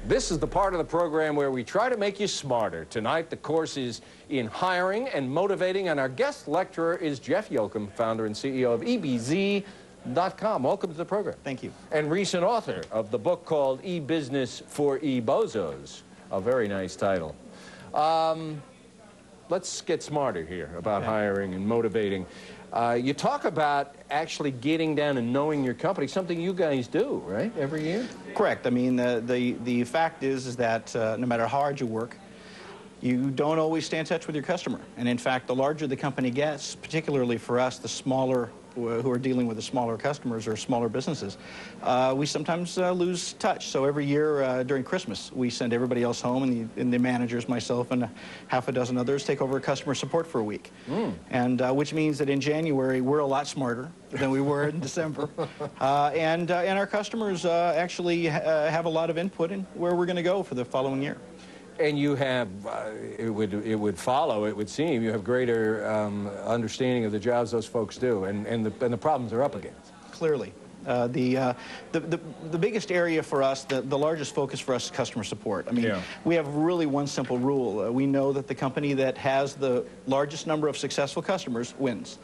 This is the part of the program where we try to make you smarter. Tonight, the course is in hiring and motivating, and our guest lecturer is Jeff Jochum, founder and CEO of EBZ.com. Welcome to the program. Thank you. And recent author of the book called E-Business for E-Bozos. A very nice title. Let's get smarter here about hiring and motivating. You talk about actually getting down and knowing your company, something you guys do, right, every year? Correct. I mean, the fact is that no matter how hard you work, you don't always stay in touch with your customer. And in fact, the larger the company gets, particularly for us, the smaller who are dealing with the smaller customers or smaller businesses, we sometimes lose touch. So every year during Christmas, we send everybody else home, and the managers, myself, and half a dozen others take over customer support for a week. And which means that in January, we're a lot smarter than we were in December. And our customers actually have a lot of input in where we're going to go for the following year. And you have, it would follow, it would seem, you have greater understanding of the jobs those folks do and the problems they're up against. Clearly. The biggest area for us, the largest focus for us is customer support. I mean, we have really one simple rule. We know that the company that has the largest number of successful customers wins.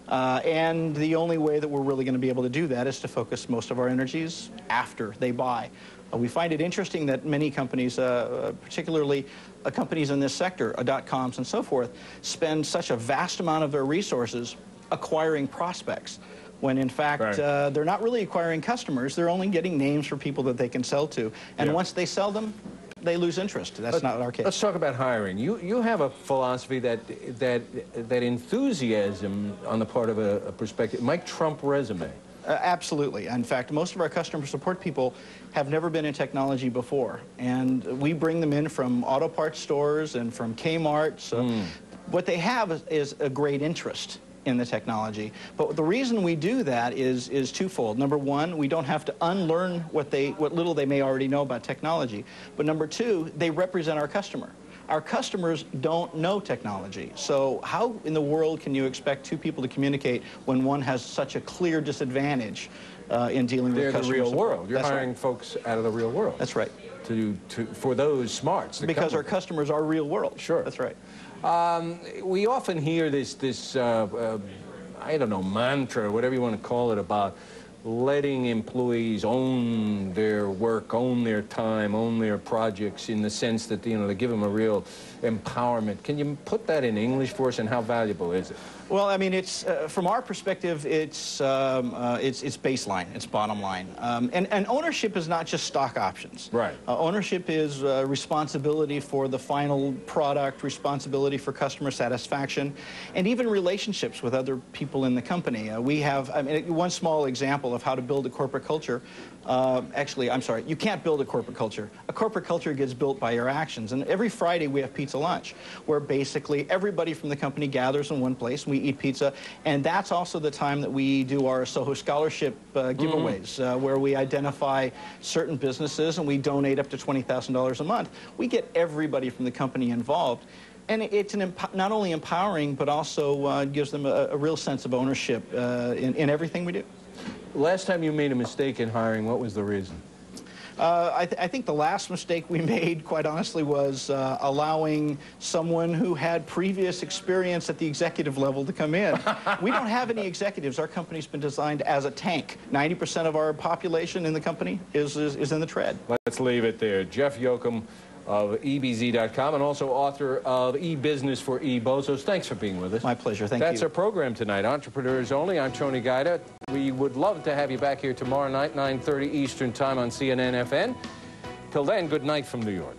And the only way that we're really going to be able to do that is to focus most of our energies after they buy. We find it interesting that many companies, particularly companies in this sector, .coms and so forth, spend such a vast amount of their resources acquiring prospects, when in fact they're not really acquiring customers. They're only getting names for people that they can sell to. And once they sell them, they lose interest. That's not our case. Let's talk about hiring. You have a philosophy that enthusiasm on the part of a prospective might trump resume. Absolutely. In fact, most of our customer support people have never been in technology before, and we bring them in from auto parts stores and from Kmart. So what they have is a great interest in the technology. But the reason we do that is twofold. Number one, we don't have to unlearn what little they may already know about technology. But number two, they represent our customer. Our customers don't know technology. So how in the world can you expect two people to communicate when one has such a clear disadvantage in dealing with customers? They're the real world. You're hiring folks out of the real world. That's right. For those smarts. Because our customers are real world. Sure. That's right. We often hear this I don't know, mantra, or whatever you want to call it, about letting employees own their work, own their time, own their projects, in the sense that, you know, they give them a real empowerment. Can you put that in English for us, and how valuable is it? Well, I mean, it's from our perspective, it's baseline, it's bottom line, and ownership is not just stock options. Right. Ownership is responsibility for the final product, responsibility for customer satisfaction, and even relationships with other people in the company. We have, I mean, one small example of how to build a corporate culture. Actually, I'm sorry, you can't build a corporate culture. A corporate culture gets built by your actions. And every Friday we have pizza lunch, where basically everybody from the company gathers in one place and we eat pizza. And that's also the time that we do our SOHO Scholarship giveaways, where we identify certain businesses and we donate up to $20,000 a month. We get everybody from the company involved. And it's not only empowering, but also gives them a real sense of ownership in everything we do. Last time you made a mistake in hiring, what was the reason? I think the last mistake we made, quite honestly, was allowing someone who had previous experience at the executive level to come in. We don't have any executives. Our company's been designed as a tank. 90% of our population in the company is in the tread. Let's leave it there. Jeff Jochum of EBZ.com, and also author of E-Business for E-Bozos. Thanks for being with us. My pleasure. Thank you. That's our program tonight, Entrepreneurs Only. I'm Tony Guida. We would love to have you back here tomorrow night, 9:30 Eastern Time on CNNfn. Till then, good night from New York.